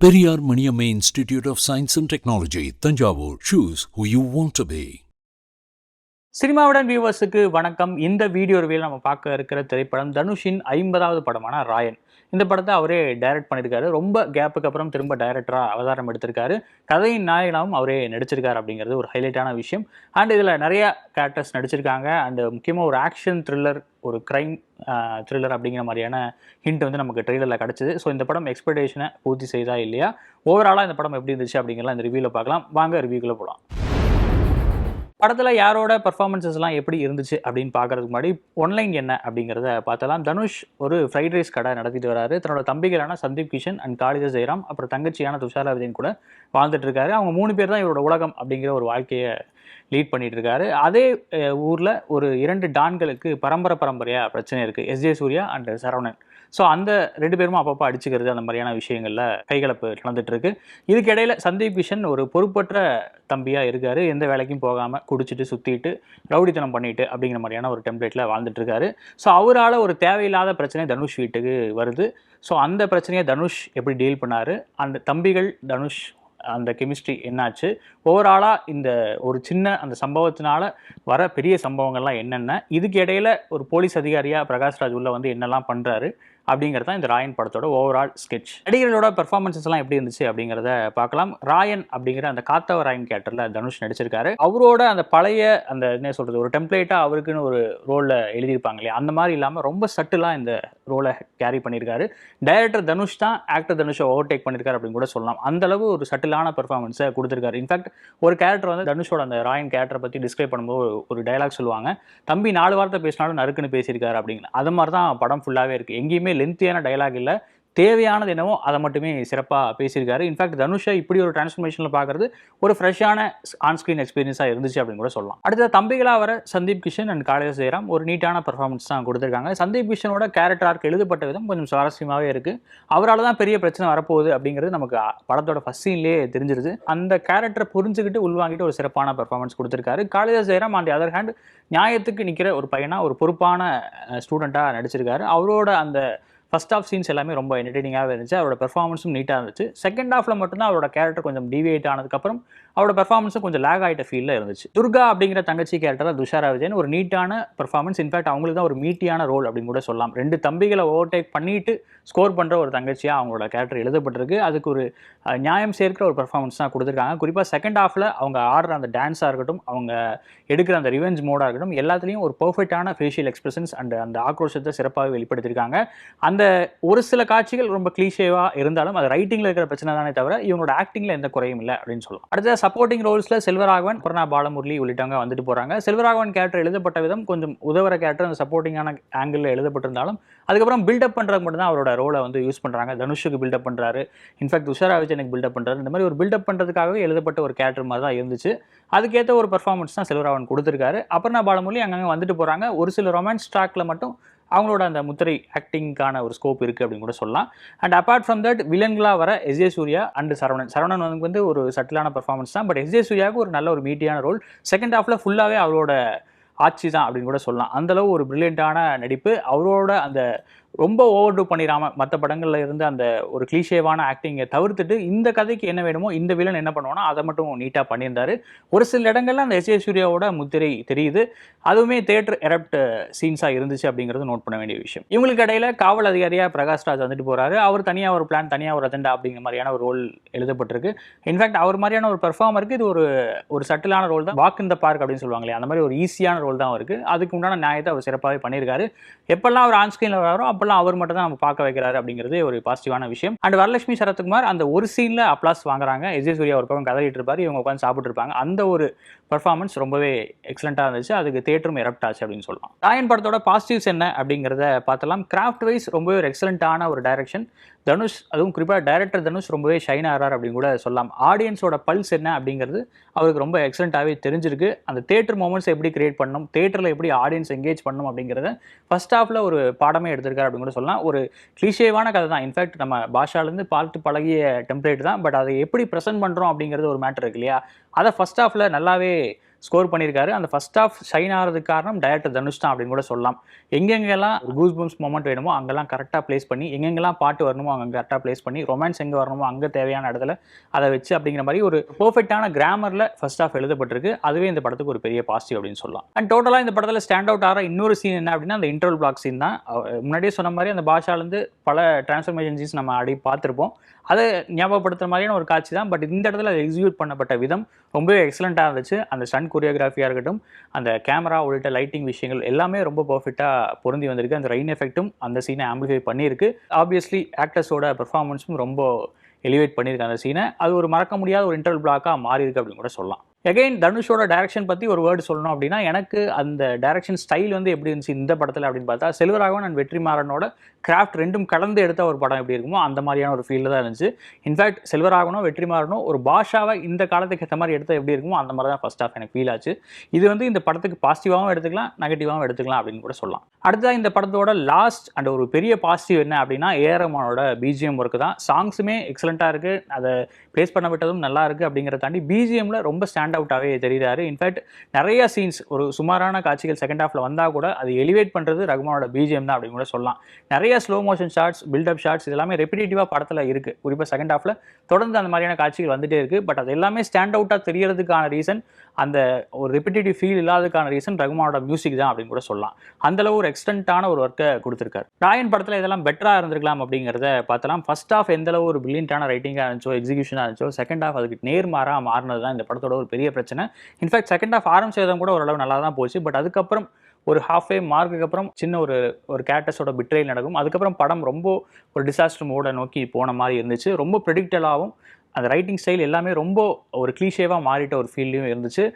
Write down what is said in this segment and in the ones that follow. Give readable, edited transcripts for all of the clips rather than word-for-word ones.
Periyar Maniamma Institute of Science and Technology, Tanjavur. Choose who you want to be. சினிமாவுடன் வியூவர்ஸுக்கு வணக்கம். இந்த video ரிவ்யூல நம்ம பார்க்க இருக்கிற திரைப்படம் தனுஷின் 50வது படமான ராயன். இந்த படத்தை அவரே டைரக்ட் பண்ணியிருக்காரு. ரொம்ப கேப்புக்கு அப்புறம் திரும்ப டைரக்டராக அவதாரம் எடுத்திருக்காரு. கதையின் நாயகனாகவும் அவரே நடிச்சிருக்காரு அப்படிங்கிறது ஒரு ஹைலைட்டான விஷயம். அண்ட் இதில் நிறைய கேரக்டர்ஸ் நடிச்சிருக்காங்க. அண்ட் முக்கியமாக ஒரு ஆக்ஷன் த்ரில்லர், ஒரு க்ரைம் த்ரில்லர் அப்படிங்கிற மாதிரியான ஹிண்ட் வந்து நமக்கு ட்ரெய்லரில் கிடச்சிது. ஸோ இந்த படம் எக்ஸ்பெக்டேஷனை பூர்த்தி செய்தா இல்லையா, ஓவராலாக இந்த படம் எப்படி இருந்துச்சு அப்படிங்கிறலாம் இந்த ரிவ்யூவில் பார்க்கலாம். வாங்க ரிவ்யூக்குள்ளே போகலாம். படத்தில் யாரோட பர்ஃபார்மன்ஸஸ்லாம் எப்படி இருந்துச்சு அப்படின்னு பார்க்குறதுக்கு முன்னாடி ஒன்லைன் என்ன அப்படிங்கிறத பார்த்தலாம். தனுஷ் ஒரு ஃப்ரைட் ரைஸ் கடை நடத்திட்டு வராரு. தன்னோட தம்பிகளான சந்தீப் கிஷன் அண்ட் காளிதாஸ் ஜெயராம், அப்புறம் தங்கச்சியான துஷாரா விஜயன் கூட வாழ்ந்துட்டு இருக்காரு. அவங்க 3 பேர் தான் இவரோட உலகம் அப்படிங்கிற ஒரு வாழ்க்கையை லீட் பண்ணிட்டு இருக்காரு. அதே ஊரில் ஒரு 2 டான்களுக்கு பரம்பரையாக பிரச்சனை இருக்குது, SJ Suriya and Saravanan. So அந்த 2 பேரும் அப்பப்போ அடிச்சுக்கிறது, அந்த மாதிரியான விஷயங்களில் கைகலப்பு நடந்துட்டு இருக்கு. இதுக்கிடையில் சந்தீப் கிஷன் ஒரு பொறுப்பற்ற தம்பியாக இருக்காரு. எந்த வேலைக்கும் போகாமல் குடிச்சிட்டு சுற்றிட்டு ரவுடித்தனம் பண்ணிட்டு அப்படிங்கிற மாதிரியான ஒரு டெம்ப்ளேட்டில் வாழ்ந்துட்டு இருக்காரு. ஸோ அவரால் ஒரு தேவையில்லாத பிரச்சனை தனுஷ் வீட்டுக்கு வருது. ஸோ அந்த பிரச்சனையை தனுஷ் எப்படி டீல் பண்ணார், அந்த தம்பிகள் தனுஷ் அந்த கெமிஸ்ட்ரி என்னாச்சு, ஓவராலாக இந்த ஒரு சின்ன அந்த சம்பவத்தினால வர பெரிய சம்பவங்கள்லாம் என்னென்ன, இதுக்கு இடையில ஒரு போலீஸ் அதிகாரியாக பிரகாஷ்ராஜ் உள்ள வந்து என்னெல்லாம் பண்ணுறாரு அப்படிங்கிறது தான் இந்த ராயன் படத்தோட ஓவரால் ஸ்கெட்ச். நடிகர்களோட பெர்ஃபார்மன்ஸஸ் எல்லாம் எப்படி இருந்துச்சு அப்படிங்கிறத பார்க்கலாம். ராயன் அப்படிங்கிற அந்த காத்தவ ராயன் கேரக்டரில் தனுஷ் நடிச்சிருக்காரு. அவரோட அந்த பழைய அந்த என்ன சொல்கிறது, ஒரு டெம்ப்ளேட்டாக அவருக்குன்னு ஒரு ரோலில் எழுதியிருப்பாங்க இல்லையா, அந்த மாதிரி இல்லாமல் ரொம்ப சட்டிலாக இந்த ரோலை கேரி பண்ணியிருக்காரு. டைரக்டர் தனுஷ் தான் ஆக்டர் தனுஷை ஓவர்டேக் பண்ணியிருக்காரு அப்படின்னு கூட சொல்லலாம். அந்தளவு ஒரு சட்டிலான பெர்ஃபார்மன்ஸை கொடுத்துருக்காரு. இன்ஃபேக்ட் ஒரு கேரக்டர் வந்து தனுஷோட அந்த ராயன் கேரக்டரை பற்றி டிஸ்கிரைப் பண்ணும்போது ஒரு டைலாக் சொல்லுவாங்க, தம்பி 4 வார்த்தை பேசினாலும் நறுக்குன்னு பேசியிருக்காரு அப்படிங்கிற. அது மாதிரி தான் படம் ஃபுல்லாகவே இருக்குது. எங்கேயுமே லென்த்தியான டயலாக் இல்லை, தேவையானது என்னவோ அதை மட்டுமே சிறப்பாக பேசியிருக்காரு. இன்ஃபேக்ட் தனுஷை இப்படி ஒரு டிரான்ஸ்ஃபர்மேஷனில் பார்க்குறது ஒரு ஃப்ரெஷ்ஷான ஆன்ஸ்க்ரீன் எக்ஸ்பீரியன்ஸாக இருந்துச்சு அப்படின்னு கூட சொல்லலாம். அடுத்த தம்பிகளாக வர சந்தீப் கிஷன் அண்ட் காளிதாஸ் ஜெயராம் ஒரு நீட்டான பர்ஃபார்மன்ஸ் தான் கொடுத்துருக்காங்க. சந்தீப் கிஷனோட கேரக்டர் ஆர்க் எழுதப்பட்ட விதம் கொஞ்சம் சுவாரஸ்யமாகவே இருக்குது. அவரால் தான் பெரிய பிரச்சனை வரப்போகுது அப்படிங்கிறது நமக்கு படத்தோட ஃபர்ஸ்ட் சீன்லேயே தெரிஞ்சிருது. அந்த கேரக்டரை புரிஞ்சுக்கிட்டு உள்வாங்கிட்டு ஒரு சிறப்பான பர்ஃபார்மன்ஸ் கொடுத்துருக்காரு. Kalidas Jayaram on the other hand நியாயத்துக்கு நிற்கிற ஒரு பையனாக, ஒரு பொறுப்பான ஸ்டூடெண்ட்டாக நடிச்சிருக்காரு. அவரோட அந்த ஃபர்ஸ்ட் ஆஃப் சீன்ஸ் எல்லாமே ரொம்ப என்டர்டெய்னிங்காக இருந்துச்சு. அவரோட பெர்ஃபார்மன்ஸும் நீட்டாக இருந்துச்சு. செகண்ட் ஹாஃபில் மட்டும்தான் அவரோட கேரக்டர் கொஞ்சம் டிவியேட் ஆனதுக்கப்புறம் அவரோட பெர்ஃபார்மன்ஸும் கொஞ்சம் லேக் ஆகிட்ட ஃபீலில் இருந்துச்சு. துர்கா அப்படிங்கிற தங்கச்சி கேரக்டராக துஷாரா விஜயன் ஒரு நீட்டான பெர்ஃபார்மன்ஸ். இன்ஃபேக்ட் அவங்களுக்கு தான் ஒரு மீட்டியான ரோல் அப்படின்னு கூட சொல்லலாம். 2 தம்பிகளை ஓவர்டேக் பண்ணிட்டு ஸ்கோர் பண்ணுற ஒரு தங்கச்சியாக அவங்களோட கேரக்டர் எழுதப்பட்டிருக்கு. அதுக்கு ஒரு நியாயம் சேர்க்கிற ஒரு பெர்ஃபார்மன்ஸ் தான் கொடுத்துருக்காங்க. குறிப்பாக செகண்ட் ஹாஃபில் அவங்க ஆடுற அந்த டான்ஸாக இருக்கட்டும், அவங்க எடுக்கிற அந்த ரிவெஞ்ச் மோடாக இருக்கட்டும், எல்லாத்துலேயும் ஒரு பர்ஃபெக்டான ஃபேஷியல் எக்ஸ்பிரஷன்ஸ் அண்ட் அந்த ஆக்ரோஷத்தை சிறப்பாக வெளிப்படுத்தியிருக்காங்க. அந்த ஒரு சில காட்சிகள் ரொம்ப கிளீஷேவாக இருந்தாலும் அது ரைட்டிங்கில் இருக்கிற பிரச்சனை தானே தவிர இவங்களோட ஆக்டிங்கில் எந்த குறையும் இல்லை அப்படின்னு சொல்லலாம். அடுத்த சப்போர்ட்டிங் ரோல்ஸில் செல்வராகவன், பூர்ணா பாலமுரளி உள்ளிட்டவங்க வந்துட்டு போகிறாங்க. செல்வராகவன் கேரக்டர் எழுதப்பட்ட விதம் கொஞ்சம் உதவுற கேரக்டர் அந்த சப்போர்ட்டிங்கான ஆங்கிளில் எழுதப்பட்டிருந்தாலும் அதுக்கப்புறம் பில்டப் பண்ணுறது மட்டும்தான் அவரோட ரோலை வந்து யூஸ் பண்ணுறாங்க. தனுஷுக்கு பில்டப் பண்ணுறாரு, இன்ஃபேக்ட் துஷாரா விஜயனுக்கு பில்டப் பண்ணுறாரு. இந்த மாதிரி ஒரு பில்டப் பண்ணுறதுக்காகவே எழுதப்பட்ட ஒரு கேரக்டர் மாதிரி தான் இருந்துச்சு. அதுக்கேற்ற ஒரு பர்ஃபார்மன்ஸ் தான் செல்வராகவன் கொடுத்துருக்காரு. அபர்ணா பாலமுரளி அங்கங்கே வந்துட்டு போகிறாங்க. ஒரு சில ரொமான்ஸ் ட்ராக்கில் மட்டும் அவங்களோட அந்த முத்திரை ஆக்டிங்கான ஒரு ஸ்கோப் இருக்குது அப்படின்னு கூட சொல்லலாம். அண்ட் அப்பார்ட் ஃப்ரம் தட் வில்லன்களாக வர எஸ்ஜே சூர்யா அண்ட் சரவணன் வந்து ஒரு சட்டிலான பர்ஃபார்மன்ஸ் தான். பட் எஸ்ஜே சூர்யாவுக்கு ஒரு நல்ல ஒரு மீட்டியான ரோல். செகண்ட் ஹாஃபில் ஃபுல்லாகவே அவரோட ஆட்சி தான் அப்படின்னு கூட சொல்லலாம். அந்தளவு ஒரு பிரில்லியண்ட்டான நடிப்பு. அவரோட அந்த ரொம்ப ஓவர் டூ பண்ணிடாமல் மற்ற படங்களில் இருந்து அந்த ஒரு கிளீஷேவான ஆக்டிங்கை தவிர்த்துட்டு இந்த கதைக்கு என்ன வேணுமோ, இந்த வில்லன் என்ன பண்ணுவோன்னா அதை மட்டும் நீட்டாக பண்ணியிருந்தாரு. ஒரு சில இடங்கள்ல அந்த எஸ்ஏ சூர்யாவோட முத்திரை தெரியுது. அதுவுமே தியேட்டர் எரப்ட் சீன்ஸாக இருந்துச்சு அப்படிங்கிறது நோட் பண்ண வேண்டிய விஷயம். இவங்களுக்கு இடையில காவல் அதிகாரியாக பிரகாஷ்ராஜ் வந்துட்டு போகிறாரு. அவர் தனியாக ஒரு பிளான், தனியாக ஒரு அஜெண்டா அப்படிங்கிற மாதிரியான ஒரு ரோல் எழுதப்பட்டிருக்கு. இன்ஃபேக்ட் அவர் மாதிரியான ஒரு பெர்ஃபார்மருக்கு இது ஒரு சட்டிலான ரோல் தான். வாக் இன் த பார்க் அப்படின்னு சொல்லுவாங்களே, அந்த மாதிரி ஒரு ஈஸியான ரோல் தான் இருக்குது. அதுக்கு உண்டான நியாயத்தை அவர் சிறப்பாகவே பண்ணியிருக்காரு. எப்பெல்லாம் அவர் ஆன் ஸ்க்ரீனில் வராரோ அப்பெல்லாம் அவர் மட்டும் தான் நம்ம பார்க்க வைக்கிறாரு அப்படிங்கிறது ஒரு பாசிட்டிவான விஷயம். அண்ட் வரலட்சுமி சரத்குமார் அந்த ஒரு சீனில் அப்ளாஸ் வாங்குறாங்க. எஸ்ஜே சூர்யா ஒரு பக்கம் கதறிட்டு இருப்பாரு, இவங்க உட்காந்து சாப்பிட்டு இருப்பாங்க. அந்த ஒரு பர்ஃபார்மன்ஸ் ரொம்பவே எக்ஸலண்ட்டாக இருந்துச்சு. அதுக்கு தியேட்டரும் எரப்ட் ஆச்சு அப்படின்னு சொல்லலாம். ராயன் படத்தோட பாசிட்டிவ்ஸ் என்ன அப்படிங்கிறத பார்த்தலாம். கிராஃப்ட் வைஸ் ரொம்பவே ஒரு எக்ஸலண்ட்டான ஒரு டைரக்ஷன். தனுஷ், அதுவும் குறிப்பாக டைரக்டர் தனுஷ் ரொம்பவே ஷைன் ஆகிறார் அப்படின்னு கூட சொல்லலாம். ஆடியன்ஸோட பல்ஸ் என்ன அப்படிங்கிறது அவருக்கு ரொம்ப எக்ஸலண்ட்டாகவே தெரிஞ்சிருக்கு. அந்த தியேட்டர் மூமெண்ட்ஸ் எப்படி கிரியேட் பண்ணணும், தியேட்டரில் எப்படி ஆடியன்ஸ் என்கேஜ் பண்ணணும் அப்படிங்கிறத ஃபர்ஸ்ட் ஹாஃபில் ஒரு பாடமே எடுத்திருக்காரு அப்படின்னு கூட சொல்லலாம். ஒரு கிளீஷேவான கதை தான். இன்ஃபேக்ட் நம்ம பாஷாலேருந்து பார்த்து பழகிய டெம்ப்ளேட் தான். பட் அதை எப்படி ப்ரெசென்ட் பண்ணுறோம் அப்படிங்கிறது ஒரு மேட்டர் இருக்கு இல்லையா, அதை ஃபர்ஸ்ட் ஹாஃபில் நல்லாவே ஸ்கோர் பண்ணியிருக்காரு. அந்த ஃபர்ஸ்ட் ஆஃப் ஷைன் ஆகிறதுக்கு காரணம் டைரக்டர் தனுஷ் தான் அப்படின்னு கூட சொல்லலாம். எங்கெங்கெல்லாம் கூஸ் பம்ப்ஸ் மொமெண்ட் வேணுமோ அங்கெல்லாம் கரெக்டாக ப்ளேஸ் பண்ணி, எங்கெங்கெல்லாம் பாட்டு வரணுமோ அங்கே கரெக்டாக ப்ளேஸ் பண்ணி, ரொமான்ஸ் எங்கே வரணுமோ அங்கே தேவையான இடத்துல அதை வச்சு அப்படிங்கிற மாதிரி ஒரு பெர்ஃபெக்டான கிராமரில் ஃபர்ஸ்ட் ஆஃப் எழுதப்பட்டிருக்கு. அதுவே இந்த படத்துக்கு ஒரு பெரிய பாசிட்டிவ் அப்படின்னு சொல்லலாம். அண்ட் டோட்டலாக இந்த படத்தில் ஸ்டாண்ட் அவுட் ஆகிற இன்னொரு சீன் என்ன அப்படின்னா அந்த இன்டர்வல் பிளாக் சீன் தான். முன்னாடியே சொன்ன மாதிரி அந்த பாஷாலேருந்து பல டிரான்ஸ்ஃபர்மேஷன் சீன்ஸ் நம்ம அடி பார்த்துருப்போம். அதை ஞாபகப்படுத்துகிற மாதிரியான ஒரு காட்சி தான். பட் இந்த இடத்துல அது எக்ஸிக்யூட் பண்ணப்பட்ட விதம் ரொம்பவே எக்ஸலண்ட்டாக இருந்துச்சு. அந்த ஸ்டண்ட் கொரியோகிராஃபியாக இருக்கட்டும், அந்த கேமரா உள்ளிட்ட லைட்டிங் விஷயங்கள் எல்லாமே ரொம்ப பர்ஃபெக்டாக பொருந்தி வந்திருக்கு. அந்த ரெயின் எஃபெக்ட்டும் அந்த சீனை ஆம்பிளிஃபை பண்ணியிருக்கு. ஆப்வியஸ்லி ஆக்டர்ஸோட பெர்ஃபார்மன்ஸும் ரொம்ப எலிவேட் பண்ணியிருக்காங்க அந்த சீனை. அது ஒரு மறக்க முடியாத ஒரு இன்டர்வல் பிளாக்காக மாறி இருக்கு அப்படின்னு கூட சொல்லலாம். அகைன் தனுஷோட டைரக்ஷன் பற்றி ஒரு வேர்டு சொல்லணும் அப்படின்னா, எனக்கு அந்த டைரக்ஷன் ஸ்டைல் வந்து எப்படி இருந்துச்சு இந்த படத்தில் அப்படின்னு பார்த்தா, செல்வராகவன் அண்ட் வெற்றிமாறனோட கிராஃப்ட் ரெண்டும் கலந்து எடுத்த ஒரு படம் எப்படி இருக்குமோ அந்த மாதிரியான ஒரு ஃபீல்டு தான் இருந்துச்சு. இன்ஃபேக்ட் செல்வராகவனோ வெற்றிமாறனோ ஒரு பாஷாவை இந்த காலத்துக்கு ஏற்ற மாதிரி எடுத்தால் எப்படி இருக்குமோ அந்த மாதிரி தான் ஃபர்ஸ்ட் ஆஃப் எனக்கு ஃபீல் ஆச்சு. இது வந்து இந்த படத்துக்கு பாசிட்டிவாகவும் எடுத்துக்கலாம், நெகட்டிவாகவும் எடுத்துக்கலாம் அப்படின்னு கூட சொல்லலாம். அடுத்ததாக இந்த படத்தோட லாஸ்ட் அண்ட் ஒரு பெரிய பாசிட்டிவ் என்ன அப்படின்னா, ஏஆர் ரஹ்மானோட பிஜிஎம் ஒர்க்கு தான். சாங்ஸுமே எக்ஸலண்ட்டாக இருக்குது, அதை ப்ளேஸ் பண்ண விட்டதும் நல்லா இருக்குது அப்படிங்கிறத தாண்டி பிஜிஎம்மில் ரொம்ப ஸ்டாண்ட் அவுட்டாகவே தெரியுறாரு. இன்ஃபேக்ட் நிறைய சீன்ஸ் ஒரு சுமாரான காட்சிகள் செகண்ட் ஹாஃபில் வந்தால் கூட அது எலிவேட் பண்ணுறது ரஹ்மானோட பிஜிஎம் தான் அப்படின்னு கூட சொல்லலாம். நிறைய slow motion shots, buildup shots இது எல்லாமே ரெப்பிடேட்டிவாக படத்தில் இருக்குது. குறிப்பாக செகண்ட் ஹாஃபில் தொடர்ந்து அந்த மாதிரியான காட்சிகள் வந்துட்டே இருக்குது. பட் அது எல்லாமே ஸ்டாண்ட் அவுட்டாக தெரியறதுக்கான ரீசன், அந்த ஒரு ரெப்பிடேட்டிவ் ஃபீல் இல்லாததுக்கான ரீசன் ரஹ்மானோட மியூசிக் தான் அப்படின்னு கூட சொல்லலாம். அந்தளவு ஒரு எக்ஸ்டென்ட்டான ஒரு ஒர்க்கை கொடுத்துருக்காரு. ராயன் படத்தில் இதெல்லாம் பெட்டராக இருந்திருக்கலாம் அப்படிங்கிறத பார்த்தலாம். ஃபர்ஸ்ட் ஹாஃப் எந்தளவு ஒரு பிரில்லியன்ட்டான ரைட்டிங்காக இருந்துச்சோ, எக்ஸிகியூஷனாக இருந்துச்சோ, செகண்ட் ஹாஃப் அதுக்கு நேர்மாறாக மாறினது தான் இந்த படத்தோட ஒரு பெரிய பிரச்சனை. இன்ஃபேக்ட் செகண்ட் ஹாஃப் ஆரம்பிச்சதும் கூட ஓரளவு நல்லா தான் போச்சு. பட் அதுக்கப்புறம் ஒரு ஹாஃப் வே மார்க்குக்கு அப்புறம் சின்ன ஒரு கேரக்டர்ஸோட பிட்ரேல் நடக்கும். அதுக்கப்புறம் படம் ரொம்ப ஒரு டிசாஸ்டர் மோடை நோக்கி போன மாதிரி இருந்துச்சு. ரொம்ப ப்ரெடிக்டலாகவும் அந்த ரைட்டிங் ஸ்டைல் எல்லாமே ரொம்ப ஒரு கிளீஷேவாக மாறிட்ட ஒரு ஃபீல்லையும் இருந்துச்சு.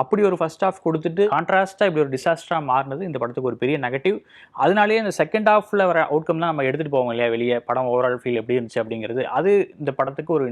அப்படி ஒரு ஃபர்ஸ்ட் ஹாஃப் கொடுத்துட்டு கான்ட்ராஸ்ட்டாக இப்படி ஒரு டிசாஸ்டராக மாறினது இந்த படத்துக்கு ஒரு பெரிய நெகட்டிவ். அதனாலேயே இந்த செகண்ட் ஹாஃபில் வர அவுட்கம் தான் நம்ம எடுத்துகிட்டு போவோம் இல்லையா வெளியே, படம் ஓவரால் ஃபீல் எப்படி இருந்துச்சு அப்படிங்கிறது. அது இந்த படத்துக்கு ஒரு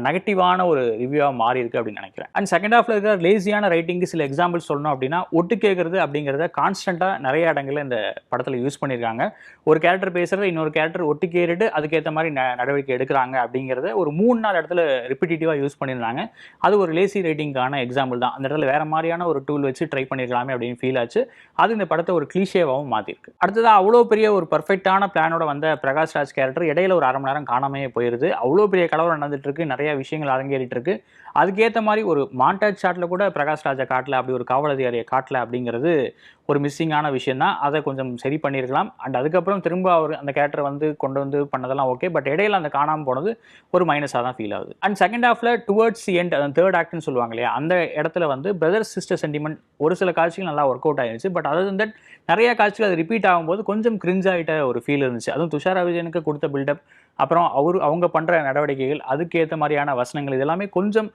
நெகட்டிவான ஒரு ரிவ்யூவாக மாறி இருக்குது அப்படின்னு நினைக்கிறேன். அண்ட் செகண்ட் ஹாஃபில் இருக்கிற லேசியான ரைட்டிங்கு சில எக்ஸாம்பிள்ஸ் சொல்லணும் அப்படின்னா, ஒட்டு கேட்குறது அப்படிங்கிறத கான்ஸ்டண்ட்டாக நிறைய இடங்களில் இந்த படத்தில் யூஸ் பண்ணியிருக்காங்க. ஒரு கேரக்டர் பேசுகிறத இன்னொரு கேரக்டர் ஒட்டு கேட்டுட்டு அதுக்கேற்ற மாதிரி நடவடிக்கை எடுக்கிறாங்க அப்படிங்கிறத ஒரு 3-4 இடத்துல ரிப்பீட்டேட்டிவாக யூஸ் பண்ணியிருந்தாங்க. அது ஒரு லேசி ரைட்டிங்கான எக்ஸாம்பிள் தான். அந்த இடத்துல வேறு மாதிரியான ஒரு டூல் வச்சு ட்ரை பண்ணியிருக்கலாமே அப்படின்னு ஃபீல் ஆச்சு. அது இந்த படத்தை ஒரு கிளீஷேவாகவும் மாற்றிருக்கு. அடுத்ததாக அவ்வளோ பெரிய ஒரு பர்ஃபெக்டான பிளானோட வந்த பிரகாஷ் ராஜ் கேரக்டர் இடையில ஒரு 1/2 மணி நேரம் காணாமையே போயிருது. அவ்வளோ பெரிய கலவரம் நடந்துட்டு இருக்கு, நிறைய விஷயங்கள் அரங்கேறிட்டு இருக்கு. அதுக்கேற்ற மாதிரி ஒரு மாண்டாஜ் ஷாட்டில் கூட பிரகாஷ் ராஜை காட்டல, அப்படி ஒரு காவல் அதிகாரியை காட்டல அப்படிங்கிறது ஒரு மிஸ்ஸிங்கான விஷயம் தான். அதை கொஞ்சம் சரி பண்ணியிருக்கலாம். அண்ட் அதுக்கப்புறம் திரும்ப அவர் அந்த கேரக்டரை வந்து கொண்டு வந்து பண்ணதெல்லாம் ஓகே. பட் இடையில அந்த காணாமல் போனது ஒரு மைனஸாக தான் ஃபீல் ஆகுது. அண்ட் செகண்ட் ஹாஃபில் டுவர்ட்ஸ் தி எண்ட், அந்த தேர்ட் ஆக்ட்னு சொல்லுவாங்க இல்லையா, அந்த இடத்துல வந்து பிரதர் சிஸ்டர் சென்டிமெண்ட் ஒரு சில காட்சிகள் நல்லா ஒர்க் அவுட் ஆயிருச்சு. பட் அதர் தன் தட் நிறைய காட்சிகள் அது ரிப்பீட் ஆகும்போது கொஞ்சம் கிரிஞ்ச் ஆகிட்ட ஒரு ஃபீல் இருந்துச்சு. அதுவும் துஷாரா விஜயனுக்கு கொடுத்த பில்டப், அப்புறம் அவங்க பண்ணுற நடவடிக்கைகள், அதுக்கேற்ற மாதிரியான வசனங்கள், இதெல்லாமே கொஞ்சம்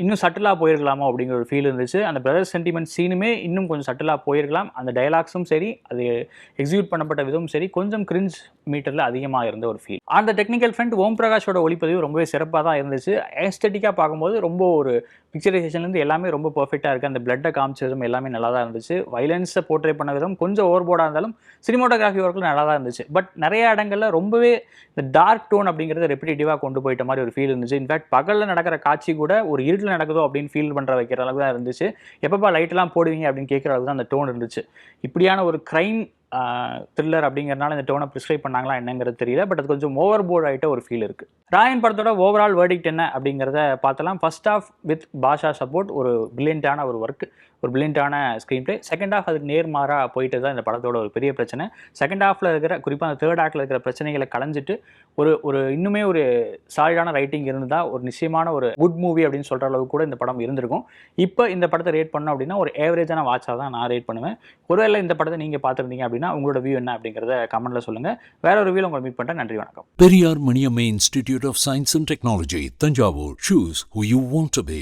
இன்னும் சட்டிலாக போயிருக்கலாமோ அப்படிங்கிற ஒரு ஃபீல் இருந்துச்சு. அந்த பிரதர் சென்டிமெண்ட் சீனுமே இன்னும் கொஞ்சம் சட்டிலாக போயிருக்கலாம். அந்த டைலாக்ஸும் சரி, அது எக்ஸிக்யூட் பண்ணப்பட்ட விதமும் சரி, கொஞ்சம் கிரிஞ்ச் மீட்டரில் அதிகமாக இருந்த ஒரு ஃபீல். அந்த டெக்னிக்கல் ஃப்ரண்ட் ஓம் பிரகாஷோட ஒளிப்பதிவு ரொம்பவே சிறப்பாக தான் இருந்துச்சு. எஸ்தெட்டிக்காக பார்க்கும்போது ரொம்ப ஒரு பிக்சரைசேஷன்லேருந்து எல்லாமே ரொம்ப பர்ஃபெக்டாக இருக்குது. அந்த பிளட்டை காமிச்சதும் எல்லாமே நல்லா தான் இருந்துச்சு. வைலன்ஸை போர்ட்ரே பண்ண விதம் கொஞ்சம் ஓவர்போர்டாக இருந்தாலும் சினிமாட்டோகிராஃபி ஒர்க்கில் நல்லா தான் இருந்துச்சு. பட் நிறைய இடங்களில் ரொம்பவே இந்த டார்க் டோன் அப்படிங்கிறத ரெப்பிடேட்டிவாக கொண்டு போயிட்ட மாதிரி ஒரு ஃபீல் இருந்துச்சு. இன்ஃபேக்ட் பகலில் நடக்கிற காட்சி கூட ஒரு இருட்டில் நடக்குதோ அப்படின்னு ஃபீல் பண்ணுற வைக்கிற அளவுக்கு தான் இருந்துச்சு. எப்பப்பா லைட்டெல்லாம் போடுவீங்க அப்படின்னு கேட்குற அளவுக்கு தான் அந்த டோன் இருந்துச்சு. இப்படியான ஒரு க்ரைம் த்ரில்லர் அப்படிங்கிறனால இந்த டோனை ப்ரிஸ்கிரைப் பண்ணாங்களா என்னங்கிறது தெரியல. பட் அது கொஞ்சம் ஓவர் போர்ட் ஆகிட்ட ஒரு ஃபீல் இருக்குது. ராயன் படத்தோட ஓவரால் வேர்டிக்ட் என்ன அப்படிங்கிறத பார்த்தலாம். First half with Baasha support ஒரு பிரில்லியண்டான ஒரு ஒர்க், ஒரு பிரில்லியண்டான ஸ்க்ரீன் பிளே. செகண்ட் ஹாஃப் அதுக்கு நேர்மாறாக போயிட்டு தான் இந்த படத்தோட ஒரு பெரிய பிரச்சனை. செகண்ட் ஹாஃபில் இருக்கிற குறிப்பாக அந்த தேர்ட் ஆக்டில் இருக்கிற பிரச்சனைகளை களைஞ்சிட்டு ஒரு இன்னுமே ஒரு சாலிடான ரைட்டிங் இருந்தால் ஒரு நிச்சயமான ஒரு குட் மூவி அப்படின்னு சொல்கிற அளவுக்கு கூட இந்த படம் இருந்திருக்கும். இப்போ இந்த படத்தை ரேட் பண்ணோம் அப்படின்னா ஒரு ஏவரேஜான வாட்சாக தான் நான் ரேட் பண்ணுவேன். ஒருவேளை இந்த படத்தை நீங்கள் பார்த்துருந்தீங்க அப்படின்னா உங்களோட வியூ என்ன அப்படிங்கிறத கமெண்ட்டில் சொல்லுங்கள். வேற ஒரு வியூவில் உங்களை மீட் பண்ணுறேன். நன்றி, வணக்கம். Periyar Maniamma Institute of Science and Technology, Tanjavur. Choose who you want to be.